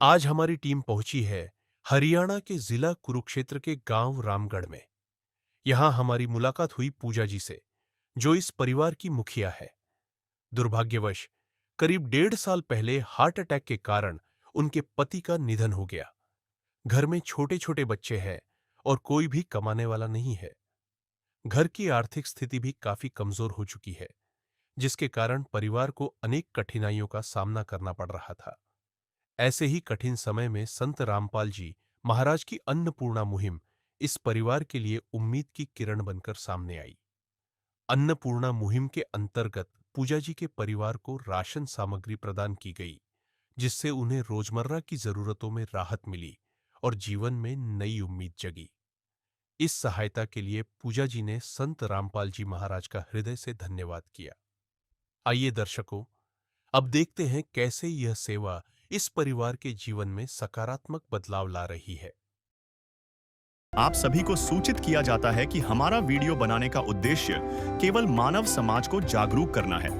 आज हमारी टीम पहुंची है हरियाणा के जिला कुरुक्षेत्र के गांव रामगढ़ में। यहां हमारी मुलाकात हुई पूजा जी से, जो इस परिवार की मुखिया है। दुर्भाग्यवश करीब 1.5 साल पहले हार्ट अटैक के कारण उनके पति का निधन हो गया। घर में छोटे छोटे बच्चे हैं और कोई भी कमाने वाला नहीं है। घर की आर्थिक स्थिति भी काफी कमजोर हो चुकी है, जिसके कारण परिवार को अनेक कठिनाइयों का सामना करना पड़ रहा था। ऐसे ही कठिन समय में संत रामपाल जी महाराज की अन्नपूर्णा मुहिम इस परिवार के लिए उम्मीद की किरण बनकर सामने आई। अन्नपूर्णा मुहिम के अंतर्गत पूजा जी के परिवार को राशन सामग्री प्रदान की गई, जिससे उन्हें रोजमर्रा की जरूरतों में राहत मिली और जीवन में नई उम्मीद जगी। इस सहायता के लिए पूजा जी ने संत रामपाल जी महाराज का हृदय से धन्यवाद किया। आइए दर्शकों, अब देखते हैं कैसे यह सेवा इस परिवार के जीवन में सकारात्मक बदलाव ला रही है। आप सभी को सूचित किया जाता है कि हमारा वीडियो बनाने का उद्देश्य केवल मानव समाज को जागरूक करना है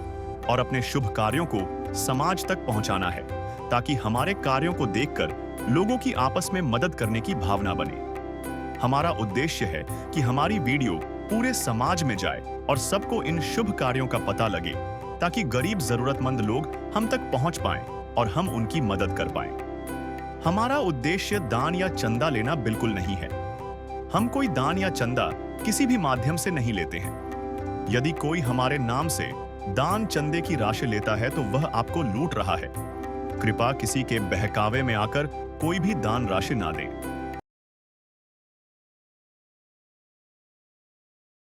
और अपने शुभ कार्यों को समाज तक पहुंचाना है, ताकि हमारे कार्यों को देखकर लोगों की आपस में मदद करने की भावना बने। हमारा उद्देश्य है कि हमारी वीडियो पूरे समाज में जाए और सबको इन शुभ कार्यों का पता लगे, ताकि गरीब जरूरतमंद लोग हम तक पहुंच पाएं और हम उनकी मदद कर पाएं। हमारा उद्देश्य दान या चंदा लेना बिल्कुल नहीं है। हम कोई दान या चंदा किसी भी माध्यम से नहीं लेते हैं। यदि कोई हमारे नाम से दान चंदे की राशि लेता है तो वह आपको लूट रहा है। कृपया किसी के बहकावे में आकर कोई भी दान राशि ना दें।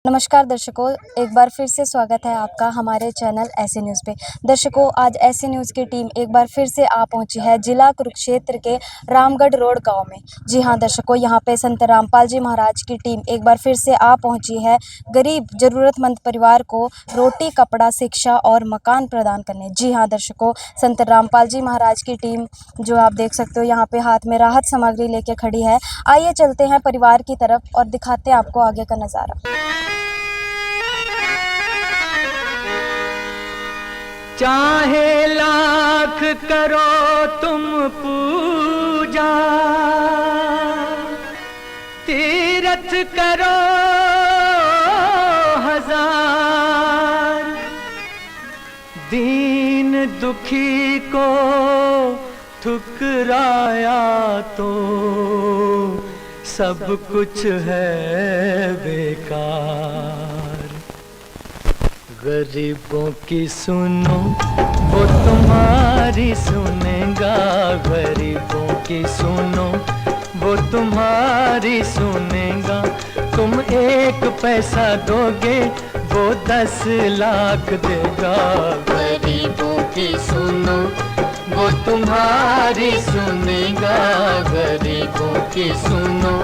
नमस्कार दर्शकों, एक बार फिर से स्वागत है आपका हमारे चैनल ऐसे न्यूज़ पे। दर्शकों, आज ऐसे न्यूज़ की टीम एक बार फिर से आ पहुंची है जिला कुरुक्षेत्र के रामगढ़ रोड गांव में। जी हां दर्शकों, यहां पे संत रामपाल जी महाराज की टीम एक बार फिर से आ पहुंची है गरीब जरूरतमंद परिवार को रोटी, कपड़ा, शिक्षा और मकान प्रदान करने। जी हाँ दर्शकों, संत रामपाल जी महाराज की टीम जो आप देख सकते हो यहाँ पे हाथ में राहत सामग्री लेके खड़ी है। आइए चलते हैं परिवार की तरफ और दिखाते हैं आपको आगे का नज़ारा। चाहे लाख करो तुम पूजा, तीरथ करो हजार, दीन दुखी को ठुकराया तो सब कुछ है बेकार। गरीबों की सुनो वो तुम्हारी सुनेगा, गरीबों की सुनो वो तुम्हारी सुनेगा। तुम 1 पैसा दोगे वो 10 लाख देगा। गरीबों की सुनो वो तुम्हारी सुनेगा, गरीबों की सुनो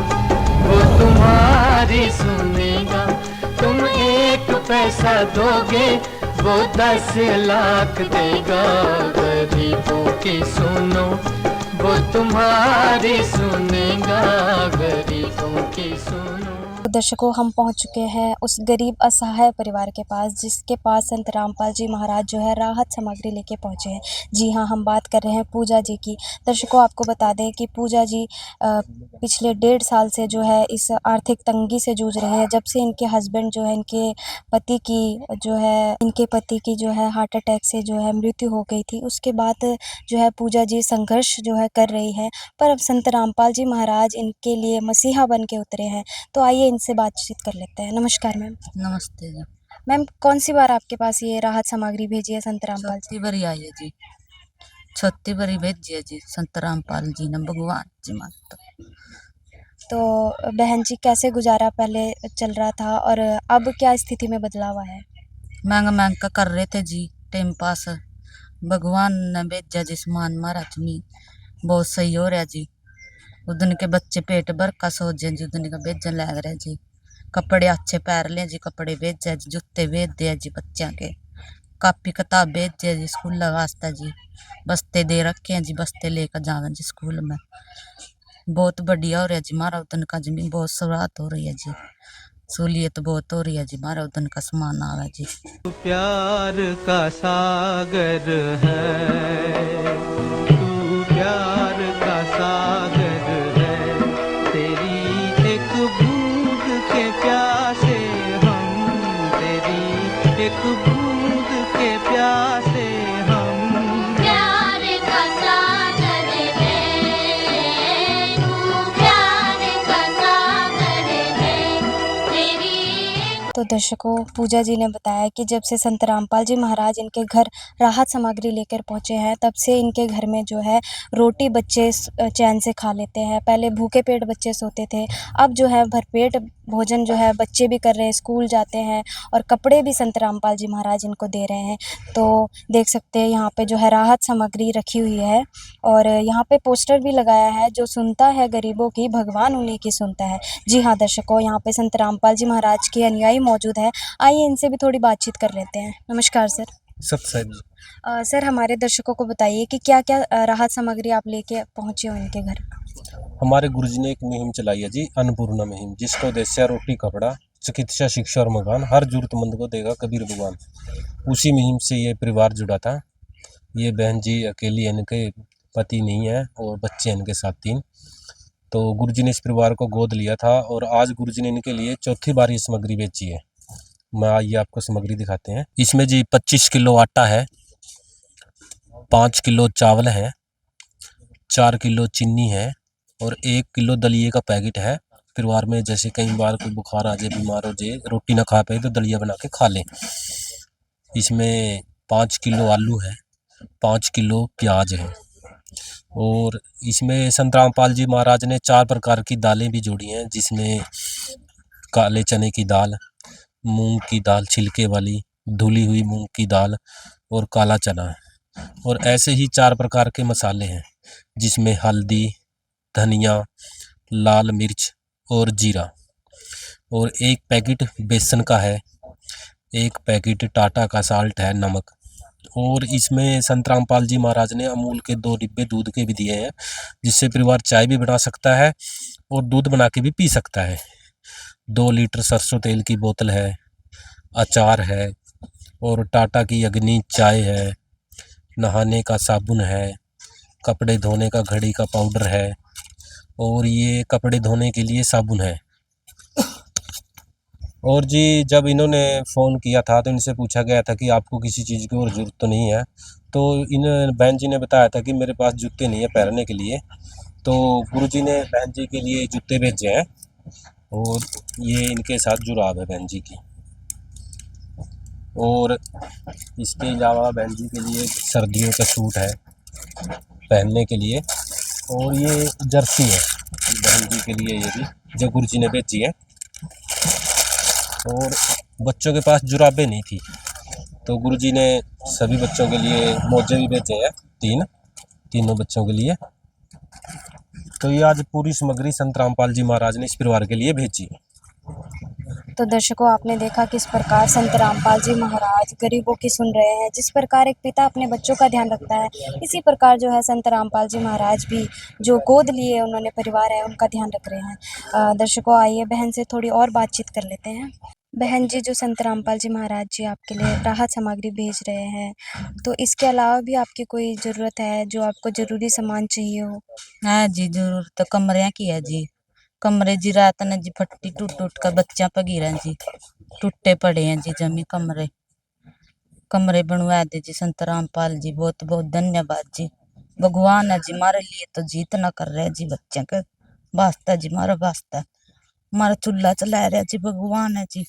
वो तुम्हारी सुनेगा। तुम 1 पैसा दोगे वो 10 लाख देगा। गरीबों की सुनो वो तुम्हारी सुनेगा, गरीबों की सुनो। दर्शकों, हम पहुंच चुके हैं उस गरीब असहाय परिवार के पास जिसके पास संत रामपाल जी महाराज जो है राहत सामग्री लेके पहुंचे हैं। जी हाँ, हम बात कर रहे हैं पूजा जी की। दर्शकों, आपको बता दें कि पूजा जी पिछले 1.5 साल से जो है इस आर्थिक तंगी से जूझ रहे हैं। जब से इनके हस्बैंड जो है इनके पति की जो है हार्ट अटैक से जो है मृत्यु हो गई थी, उसके बाद जो है पूजा जी संघर्ष जो है कर रही है। पर अब संत रामपाल जी महाराज इनके लिए मसीहा बन के उतरे हैं। तो आइए इनसे बातचीत कर लेते हैं। नमस्कार मैम। नमस्ते जी। मैम, कौन सी बार आपके पास ये राहत सामग्री भेजी है संत रामपाल जी? छत्ती बरी आई है जी, 36 बरी भेजी है जी संत रामपाल जी ने, भगवान जी माता। तो बहन जी, कैसे गुजारा पहले चल रहा था और अब क्या स्थिति में बदलाव आया है? महंगा का कर रहे थे जी टाइम पास। भगवान ने भेजा जी सामान महाराज में, बहुत सही हो रहा जी। उदन के बच्चे पेट भर का सो जी, उदन का भेजन लग रहा जी। कपड़े अच्छे पैर ले जी, कपड़े भेज जी, जूते भेज दिया जी बच्चों के, कापी किताब भेज दिया जी स्कूल वास्ते जी। बस्ते दे रखे हैं जी, बस्ते लेकर जावे जी स्कूल में। बहुत बढ़िया हो रहा जी मारा उदन का जी, बहुत शुरुआत हो रही है जी, सहूलियत बहुत हो रही है जी। मारा उदन का सामान आवा जी। प्यार का सागर है, तू प्यार तो दर्शकों, पूजा जी ने बताया कि जब से संत रामपाल जी महाराज इनके घर राहत सामग्री लेकर पहुँचे हैं, तब से इनके घर में जो है रोटी बच्चे चैन से खा लेते हैं। पहले भूखे पेट बच्चे सोते थे, अब जो है भरपेट भोजन जो है बच्चे भी कर रहे हैं, स्कूल जाते हैं और कपड़े भी संत रामपाल जी महाराज इनको दे रहे हैं। तो देख सकते हैं यहाँ पे जो है राहत सामग्री रखी हुई है और यहाँ पे पोस्टर भी लगाया है, जो सुनता है गरीबों की भगवान उन्हीं की सुनता है। जी हाँ दर्शकों, यहाँ पे संत रामपाल जी महाराज के अनुयायी मौजूद है। आइए इनसे भी थोड़ी बातचीत कर लेते हैं। नमस्कार सर। सत्संग सर, हमारे दर्शकों को बताइए कि क्या क्या राहत सामग्री आप लेके पहुँचे हो इनके घर। हमारे गुरुजी ने एक मुहिम चलाई है जी, अन्नपूर्णा मुहिम, जिसका उद्देश्य है रोटी कपड़ा चिकित्सा शिक्षा और मकान हर जरूरतमंद को देगा कबीर भगवान। उसी मुहिम से ये परिवार जुड़ा था। ये बहन जी अकेली, इनके पति नहीं है और बच्चे इनके साथ 3। तो गुरुजी ने इस परिवार को गोद लिया था और आज गुरुजी ने इनके लिए चौथी बार ये सामग्री बेची है। मैं आइए आपको सामग्री दिखाते हैं। इसमें जी 25 किलो आटा है, 5 किलो चावल है, 4 किलो चीनी है और 1 किलो दलिए का पैकेट है। परिवार में जैसे कई बार कोई बुखार आ जाए, बीमार हो जाए, रोटी ना खा पाए तो दलिया बना के खा लें। इसमें 5 किलो आलू है, 5 किलो प्याज है और इसमें संत रामपाल जी महाराज ने 4 प्रकार की दालें भी जोड़ी हैं, जिसमें काले चने की दाल, मूंग की दाल छिलके वाली, धुली हुई मूंग की दाल और काला चना है। और ऐसे ही 4 प्रकार के मसाले हैं, जिसमें हल्दी, धनिया, लाल मिर्च और जीरा। और 1 पैकेट बेसन का है, 1 पैकेट टाटा का साल्ट है, नमक। और इसमें संत रामपाल जी महाराज ने अमूल के 2 डिब्बे दूध के भी दिए हैं, जिससे परिवार चाय भी बना सकता है और दूध बना के भी पी सकता है। 2 लीटर सरसों तेल की बोतल है, अचार है और टाटा की अग्नि चाय है, नहाने का साबुन है, कपड़े धोने का घड़ी का पाउडर है और ये कपड़े धोने के लिए साबुन है। और जी जब इन्होंने फ़ोन किया था तो इनसे पूछा गया था कि आपको किसी चीज़ की और ज़रूरत तो नहीं है। तो इन बहन जी ने बताया था कि मेरे पास जूते नहीं है पहनने के लिए। तो गुरुजी ने बहन जी के लिए जूते भेजे हैं और ये इनके साथ जुराब है बहन जी की। और इसके अलावा बहन जी के लिए सर्दियों का सूट है पहनने के लिए और ये जर्सी है बहन जी के लिए, ये भी जो गुरुजी ने भेजी है। और बच्चों के पास जुराबें नहीं थी तो गुरुजी ने सभी बच्चों के लिए मोजे भी भेजे हैं, 3 बच्चों के लिए। तो ये आज पूरी सामग्री संत रामपाल जी महाराज ने इस परिवार के लिए भेजी है। तो दर्शकों, आपने देखा किस प्रकार संत रामपाल जी महाराज गरीबों की सुन रहे हैं। जिस प्रकार एक पिता अपने बच्चों का ध्यान रखता है, इसी प्रकार जो है संत रामपाल जी महाराज भी जो गोद लिए उन्होंने परिवार है उनका ध्यान रख रहे हैं। दर्शकों, आइए बहन से थोड़ी और बातचीत कर लेते हैं। बहन जी, जो संत रामपाल जी महाराज जी आपके लिए राहत सामग्री भेज रहे हैं, तो इसके अलावा भी आपकी कोई ज़रूरत है, जो आपको ज़रूरी सामान चाहिए हो? है जी, जरूरत तो कमरे की है जी। कमरे जी रात ने जी फट्टी टूट टूट कर बच्चा पर गिरा जी, टूटे पड़े हैं जी जमी कमरे बनवा दे जी संत रामपाल जी। बहुत बहुत धन्यवाद जी। भगवान है जी हमारे लिए तो जीत ना कर रहे जी, बच्चे के वास्ता जी, हमारा वास्ता हमारा चूल्हा चला रहे जी भगवान है जी,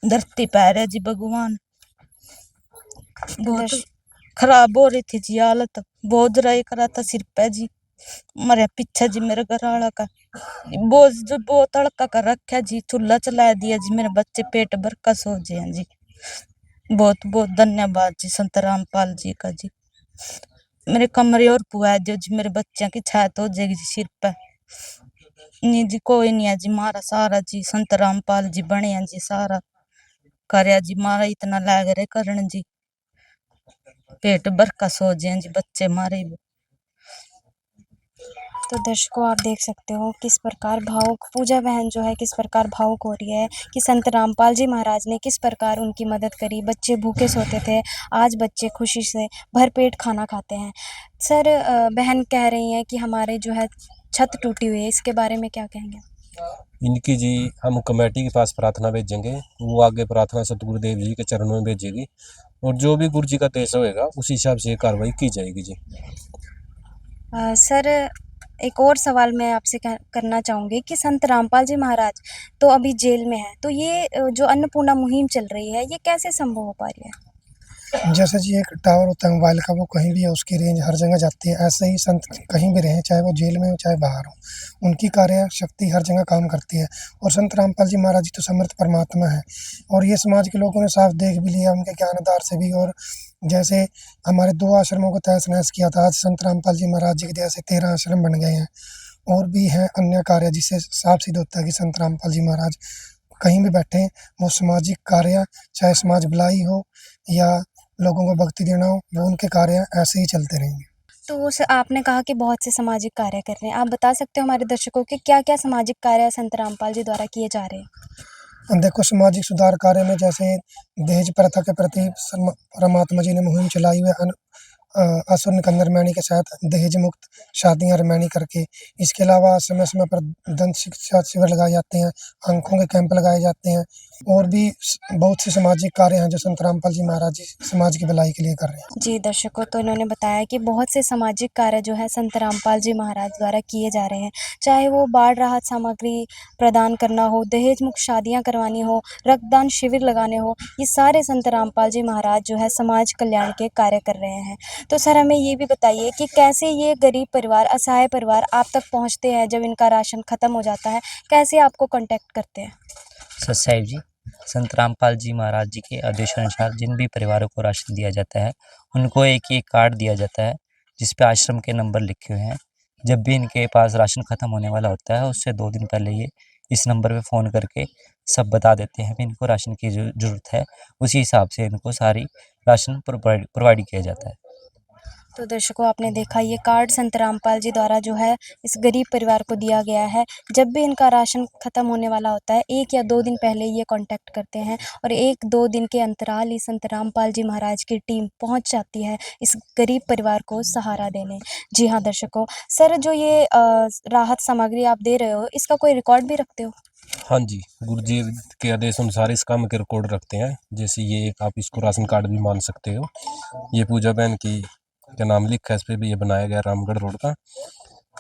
धरती पा रहे जी भगवान। बहुत दर्श- खराब हो रही थी जी हालत, बोझ रहा करा था सिर पे जी, मरे पीछे जी मेरे घर वाला का बोझ जो बहुत हल्का कर रखा जी, चूल्हा चला दिया जी, मेरे बच्चे पेट भर का सो जाए जी। बहुत बहुत धन्यवाद जी संत रामपाल जी का जी। मेरे कमरे और पुआ दो जी, मेरे बच्चों की छात हो जाएगी जी सिर पे। नहीं जी कोई नहीं है जी, मारा सारा जी संत रामपाल जी बने हैं जी, सारा करया जी, मारा इतना लाग रहे करण जी, पेट भर का सो जाए जी बच्चे मारे। तो दर्शकों, आप देख सकते हो किस प्रकार भावुक पूजा बहन जो है किस प्रकार भावुक हो रही है कि संत रामपाल जी महाराज ने किस प्रकार उनकी मदद करी। बच्चे भूखे सोते थे, आज बच्चे खुशी से भरपेट खाना खाते हैं। सर, बहन कह रही हैं कि हमारे जो है छत टूटी हुई है, इसके बारे में क्या कहेंगे? इनकी जी हम कमेटी के पास प्रार्थना भेजेंगे, वो आगे प्रार्थना सतगुरुदेव जी के चरणों में भेजेगी और जो भी गुरु जी का देश होएगा उस हिसाब से कार्रवाई की जाएगी जी। सर, एक और सवाल मैं आपसे करना चाहूँगी कि संत रामपाल जी महाराज तो अभी जेल में है, तो ये जो अन्नपूर्णा मुहिम चल रही है, ये कैसे संभव हो पा रही है? जैसे जी एक टावर होता है मोबाइल का, वो कहीं भी है, उसकी रेंज हर जगह जाती है। ऐसे ही संत कहीं भी रहें, चाहे वो जेल में हो चाहे बाहर हो, उनकी कार्य शक्ति हर जगह काम करती है। और संत रामपाल जी महाराज जी तो समर्थ परमात्मा है, और ये समाज के लोगों ने साफ देख भी लिया उनके ज्ञान आधार से भी। और जैसे हमारे 2 आश्रमों को तहस नहस किया था, आज संत रामपाल जी महाराज जी के जैसे 13 आश्रम बन गए हैं। और भी हैं अन्य कार्य, जिससे साफ सिद्ध होता है कि संत रामपाल जी महाराज कहीं भी बैठे, वो सामाजिक कार्य, चाहे समाज भलाई हो या लोगों को भक्ति देना हो, वो उनके कार्य ऐसे ही चलते रहेंगे। तो आपने कहा कि बहुत से सामाजिक कार्य कर रहे हैं, आप बता सकते हो हमारे दर्शकों के क्या-क्या सामाजिक कार्य संत रामपाल जी द्वारा किए जा रहे हैं? देखो, सामाजिक सुधार कार्य में जैसे दहेज प्रथा के प्रति परमात्मा जी ने मुहिम चलाई हुई है। असुर निकंदर मैणी के साथ दहेज मुक्त शादियां रमैनी करके। इसके अलावा समय समय पर दंत शिक्षा शिविर लगाए जाते हैं, आंखों के कैंप लगाए जाते हैं, और भी बहुत से सामाजिक कार्य हैं जो संत रामपाल जी महाराज जी समाज की भलाई के लिए कर रहे हैं। जी दर्शकों, तो इन्होंने बताया कि बहुत से सामाजिक कार्य जो है संत रामपाल जी महाराज द्वारा किए जा रहे हैं, चाहे वो बाढ़ राहत सामग्री प्रदान करना हो, दहेज मुक्त शादियां करवानी हो, रक्तदान शिविर लगाने हो, ये सारे संत रामपाल जी महाराज जो है समाज कल्याण के कार्य कर रहे हैं। तो सर हमें ये भी बताइए कि कैसे ये गरीब परिवार, असहाय परिवार आप तक पहुँचते हैं जब इनका राशन ख़त्म हो जाता है, कैसे आपको कॉन्टैक्ट करते हैं? सत साहिब जी, संत रामपाल जी महाराज जी के आदेशानुसार जिन भी परिवारों को राशन दिया जाता है, उनको एक कार्ड दिया जाता है जिस पे आश्रम के नंबर लिखे हुए हैं। जब भी इनके पास राशन ख़त्म होने वाला होता है, उससे 2 दिन पहले ये इस नंबर पे फ़ोन करके सब बता देते हैं कि इनको राशन की ज़रूरत है। उसी हिसाब से इनको सारी राशन प्रोवाइड किया जाता है। तो दर्शकों, आपने देखा ये कार्ड संत रामपाल जी द्वारा जो है इस गरीब परिवार को दिया गया है। जब भी इनका राशन ख़त्म होने वाला होता है, 1 या 2 दिन पहले ये कॉन्टैक्ट करते हैं और 1-2 दिन के अंतराल ही संत रामपाल जी महाराज की टीम पहुंच जाती है इस गरीब परिवार को सहारा देने। जी हाँ दर्शकों, सर जो ये राहत सामग्री आप दे रहे हो, इसका कोई रिकॉर्ड भी रखते हो? हाँ जी, गुरु जी के आदेश अनुसार इस काम के रिकॉर्ड रखते हैं। जैसे ये आप इसको राशन कार्ड भी मान सकते हो। ये पूजा बहन की क्या नाम लिखा है इस पे भी, ये बनाया गया रामगढ़ रोड का।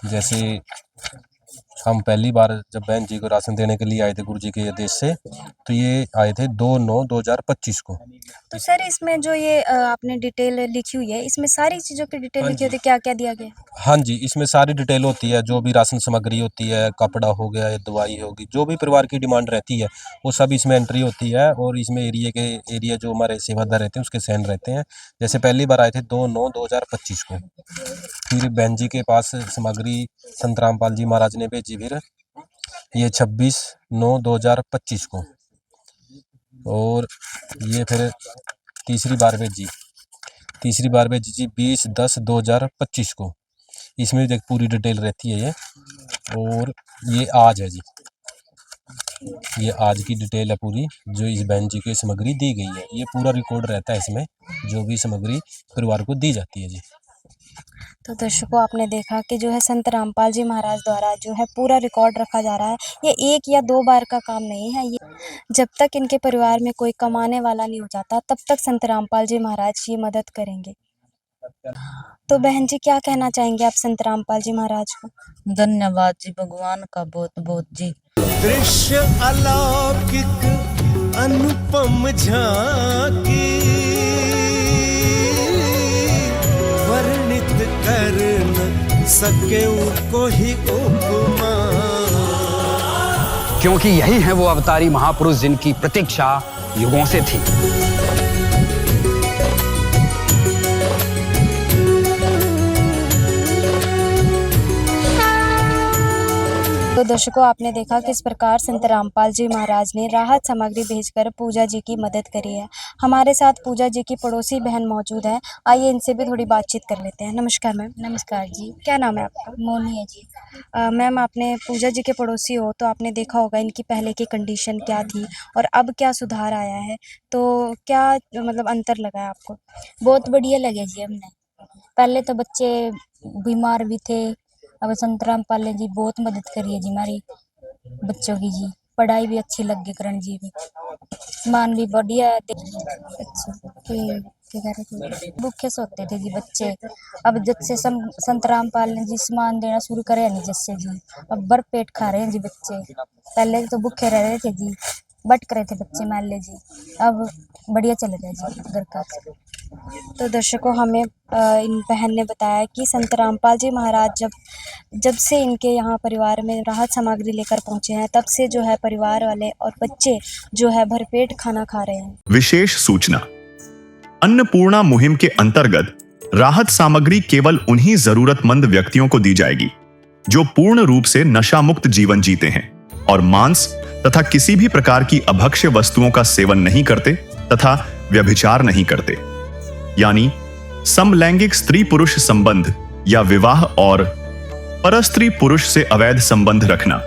जैसे हम पहली बार जब बहन जी को राशन देने के लिए आए थे गुरु जी के आदेश से, तो ये आए थे 2/9/2025 को। तो सर इसमें जो ये आपने डिटेल लिखी हुई है, इसमें सारी चीज़ों की डिटेल हाँ लिखी होती जी। है, क्या-क्या दिया गया है? हाँ जी, इसमें सारी डिटेल होती है, जो भी राशन सामग्री होती है, कपड़ा हो गया, दवाई होगी, जो भी परिवार की डिमांड रहती है, वो सब इसमें एंट्री होती है। और इसमें एरिया जो हमारे सेवादार रहते हैं, उसके साइन रहते हैं। जैसे पहली बार आए थे 2/9/2025 को। फिर बहन जी के पास सामग्री संत रामपाल जी महाराज ने भेजी, फिर ये 26/9/2025 को। और ये फिर तीसरी बार भेजी जी 20/10/2025 को। इसमें भी पूरी डिटेल रहती है ये। और ये आज है जी, ये आज की डिटेल है पूरी, जो इस बहन जी को सामग्री दी गई है। ये पूरा रिकॉर्ड रहता है इसमें, जो भी सामग्री परिवार को दी जाती है जी। तो दर्शकों, आपने देखा कि जो है संत रामपाल जी महाराज द्वारा जो है पूरा रिकॉर्ड रखा जा रहा है। ये 1 या 2 बार का काम नहीं है, ये जब तक इनके परिवार में कोई कमाने वाला नहीं हो जाता, तब तक संत रामपाल जी महाराज की मदद करेंगे। तो बहन जी क्या कहना चाहेंगे आप संत रामपाल जी महाराज को? धन्यवाद जी, भगवान का बहुत-बहुत जी। दृश्य अलौकिक अनुपम झांकी, वर्णित कर न सके कोई उपमा। क्योंकि यही है वो अवतारी महापुरुष जिनकी प्रतीक्षा युगों से थी। तो दर्शकों, आपने देखा किस प्रकार संत रामपाल जी महाराज ने राहत सामग्री भेजकर पूजा जी की मदद करी है। हमारे साथ पूजा जी की पड़ोसी बहन मौजूद है, आइए इनसे भी थोड़ी बातचीत कर लेते हैं। नमस्कार मैम। नमस्कार जी। क्या नाम है आपका? मोनी है जी। मैम, आपने पूजा जी के पड़ोसी हो, तो आपने देखा होगा इनकी पहले की कंडीशन क्या थी और अब क्या सुधार आया है, तो क्या मतलब अंतर लगा है आपको? बहुत बढ़िया लगे जी हमने। पहले तो बच्चे बीमार भी थे, अब संत रामपाल जी बहुत मदद करी है जी हमारी बच्चों की जी। पढ़ाई भी अच्छी लग गई करण जी भी, मान भी बढ़िया है। अच्छा, कि क्या कह रहे थे, भूखे सोते थे जी बच्चे। अब जब से संत रामपाल ने जी सामान देना शुरू करे है नहीं जैसे जी, अब भर पेट खा रहे हैं जी बच्चे। पहले तो भूखे रह रहे थे जी, बट रहे थे बच्चे माले जी, अब बढ़िया चल रहा है जी घर का। तो दर्शकों, हमें इन बहन ने बताया कि संत रामपाल जी महाराज जब से इनके यहाँ परिवार में राहत सामग्री लेकर पहुँचे हैं, तब से जो है परिवार वाले और बच्चे जो है भरपेट खाना खा रहे हैं। विशेष सूचना, अन्नपूर्णा मुहिम के अंतर्गत राहत सामग्री केवल उन्हीं जरूरतमंद व्यक्तियों को दी जाएगी जो पूर्ण रूप से नशा मुक्त जीवन जीते हैं और मांस तथा किसी भी प्रकार की अभक्ष्य वस्तुओं का सेवन नहीं करते तथा व्यभिचार नहीं करते, यानी समलैंगिक स्त्री पुरुष संबंध या विवाह और परस्त्री पुरुष से अवैध संबंध रखना।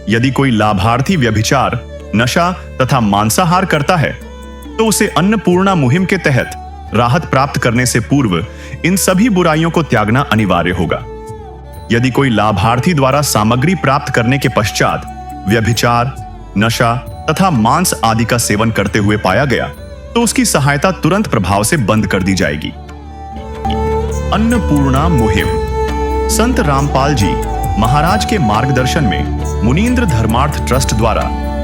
यदि कोई लाभार्थी व्यभिचार, नशा तथा मांसाहार करता है तो उसे अन्नपूर्णा मुहिम के तहत राहत प्राप्त करने से पूर्व इन सभी बुराइयों को त्यागना अनिवार्य होगा। यदि कोई लाभार्थी द्वारा सामग्री प्राप्त करने के पश्चात व्यभिचार, नशा तथा मांस आदि का सेवन करते हुए पाया गया तो उसकी सहायता तुरंत प्रभाव से बंद कर दी जाएगी। अन्नपूर्णा मुहिम संत रामपाल जी महाराज के मार्गदर्शन में मुनींद्र धर्मार्थ ट्रस्ट द्वारा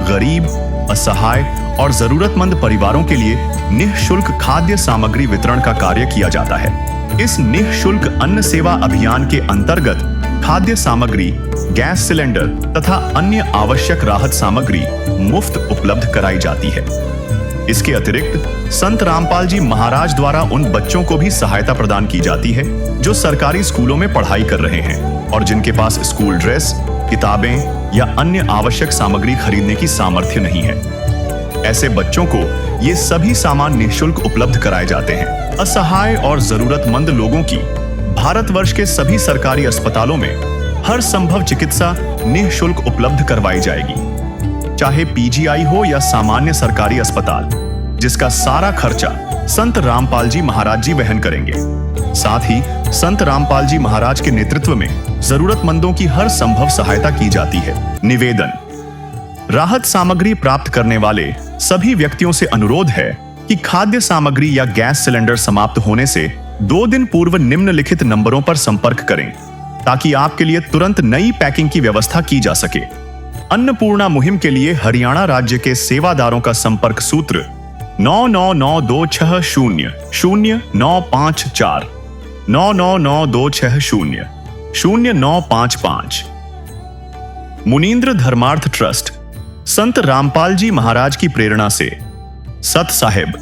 गरीब, असहाय और जरूरतमंद परिवारों के लिए निःशुल्क खाद्य सामग्री वितरण का कार्य किया जाता है। इस निःशुल्क अन्न सेवा अभियान के अंतर्गत खाद्य सामग्री, गैस सिलेंडर तथा अन्य आवश्यक राहत सामग्री मुफ्त उपलब्ध कराई जाती है। इसके अतिरिक्त संत रामपाल जी महाराज द्वारा उन बच्चों को भी सहायता प्रदान की जाती है जो सरकारी स्कूलों में पढ़ाई कर रहे हैं और जिनके पास स्कूल ड्रेस, किताबें या अन्य आवश्यक सामग्री खरीदने की सामर्थ्य नहीं है। ऐसे बच्चों को ये सभी सामान निःशुल्क उपलब्ध कराए जाते हैं। असहाय और जरूरतमंद लोगों की भारतवर्ष के सभी सरकारी अस्पतालों में हर संभव चिकित्सा निःशुल्क उपलब्ध करवाई जाएगी, चाहे पीजीआई हो या सामान्य सरकारी अस्पताल, जिसका सारा खर्चा संत रामपाल जी महाराज जी वहन करेंगे। साथ ही संत रामपाल जी महाराज के नेतृत्व में जरूरतमंदों की हर संभव सहायता की जाती है। निवेदन, राहत सामग्री प्राप्त करने वाले सभी व्यक्तियों से अनुरोध है कि खाद्य सामग्री या गैस सिलेंडर समाप्त होने से 2 दिन पूर्व निम्नलिखित नंबरों पर संपर्क करें ताकि आपके लिए तुरंत नई पैकिंग की व्यवस्था की जा सके। अन्नपूर्णा मुहिम के लिए हरियाणा राज्य के सेवादारों का संपर्क सूत्र 9992600954 9992600955। मुनींद्र धर्मार्थ ट्रस्ट संत रामपाल जी महाराज की प्रेरणा से सत साहिब